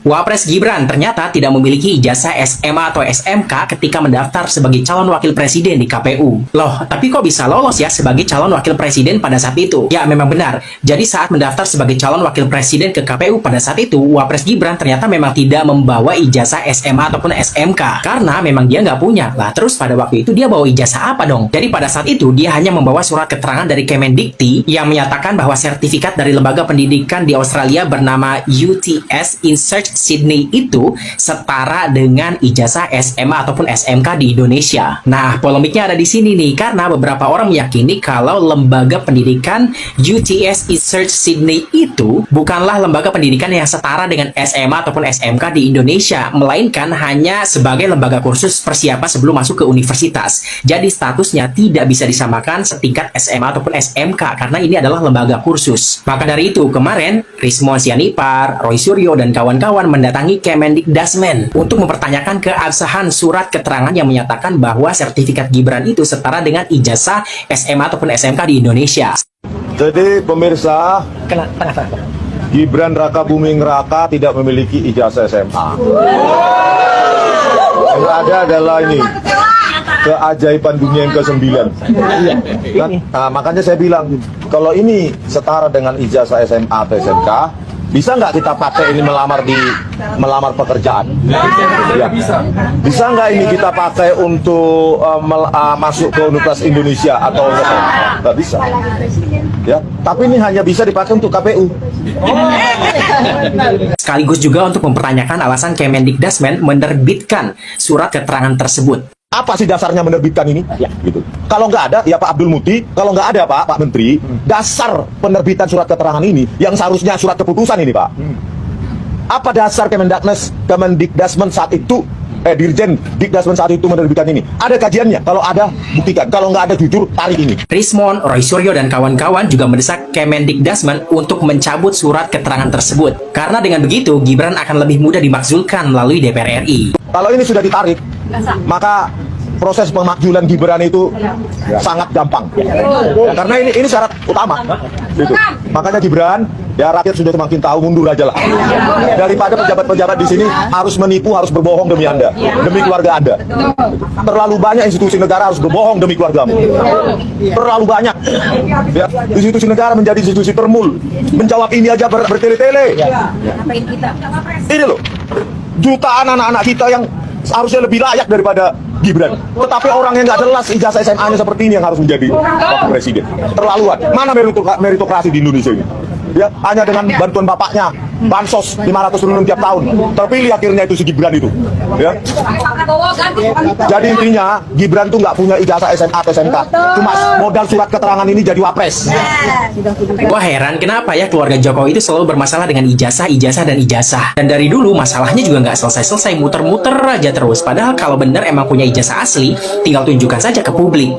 Wapres Gibran ternyata tidak memiliki ijazah SMA atau SMK ketika mendaftar sebagai calon wakil presiden di KPU. Loh, tapi kok bisa lolos ya sebagai calon wakil presiden pada saat itu? Ya, memang benar. Jadi saat mendaftar sebagai calon wakil presiden ke KPU pada saat itu, Wapres Gibran ternyata memang tidak membawa ijazah SMA ataupun SMK. Karena memang dia nggak punya. Lah, terus pada waktu itu dia bawa ijazah apa dong? Jadi pada saat itu dia hanya membawa surat keterangan dari Kemendikti yang menyatakan bahwa sertifikat dari lembaga pendidikan di Australia bernama UTS InSearch Sydney itu setara dengan ijazah SMA ataupun SMK di Indonesia. Nah, polemiknya ada di sini nih, karena beberapa orang meyakini kalau lembaga pendidikan UTS InSearch Sydney itu bukanlah lembaga pendidikan yang setara dengan SMA ataupun SMK di Indonesia, melainkan hanya sebagai lembaga kursus persiapan sebelum masuk ke universitas. Jadi statusnya tidak bisa disamakan setingkat SMA ataupun SMK karena ini adalah lembaga kursus. Maka dari itu, kemarin Rismon Sianipar, Roy Suryo, dan kawan-kawan mendatangi Kemendikdasmen untuk mempertanyakan keabsahan surat keterangan yang menyatakan bahwa sertifikat Gibran itu setara dengan ijazah SMA ataupun SMK di Indonesia. Jadi pemirsa, Gibran Raka Buming Raka tidak memiliki ijazah SMA. Yang ada adalah ini, keajaiban dunia yang ke-9. Nah, makanya saya bilang, kalau ini setara dengan ijazah SMA atau SMK, bisa nggak kita pakai ini melamar pekerjaan? Ya. Bisa nggak ini kita pakai untuk masuk ke Universitas Indonesia atau nggak bisa? Ya, tapi ini hanya bisa dipakai untuk KPU. Sekaligus juga untuk mempertanyakan alasan Kemendikdasmen menerbitkan surat keterangan tersebut. Apa sih dasarnya menerbitkan ini? Ya, gitu. Kalau nggak ada, ya Pak Abdul Muti. Kalau nggak ada, Pak Menteri, dasar penerbitan surat keterangan ini, yang seharusnya surat keputusan ini, Pak. Apa dasar Kemendikdasmen saat itu, Dirjen Dikdasmen saat itu menerbitkan ini? Ada kajiannya? Kalau ada, buktikan. Kalau nggak ada, jujur, tarik ini. Rismon, Roy Suryo, dan kawan-kawan juga mendesak Kemendikdasmen untuk mencabut surat keterangan tersebut. Karena dengan begitu, Gibran akan lebih mudah dimakzulkan melalui DPR RI. Kalau ini sudah ditarik, maka proses pemakzulan Gibran itu sangat gampang. Ya, karena ini syarat utama. Gitu. Makanya Gibran, ya rakyat sudah semakin tahu, mundur aja lah. Daripada pejabat-pejabat di sini harus menipu, harus berbohong demi Anda, demi keluarga Anda. Terlalu banyak institusi negara harus berbohong demi keluargamu. Terlalu banyak. Ya, institusi negara menjadi institusi permul. Menjawab ini aja bertele-tele. Ini loh, jutaan anak-anak kita yang harusnya lebih layak daripada Gibran. Tetapi orang yang nggak jelas ijazah SMA-nya seperti ini yang harus menjadi wakil presiden. Terlaluan. Mana meritokrasi di Indonesia ini? Ya, hanya dengan bantuan bapaknya, bansos 500 triliun tiap tahun. Terpilih akhirnya itu si Gibran itu. Ya. Jadi intinya Gibran tuh nggak punya ijazah SMA atau SMK. Cuma modal surat keterangan ini jadi wapres. Wah, heran kenapa ya keluarga Jokowi itu selalu bermasalah dengan ijazah, dan ijazah. Dan dari dulu masalahnya juga nggak selesai-selesai, muter-muter aja terus. Padahal kalau bener emang punya ijazah asli, tinggal tunjukkan saja ke publik.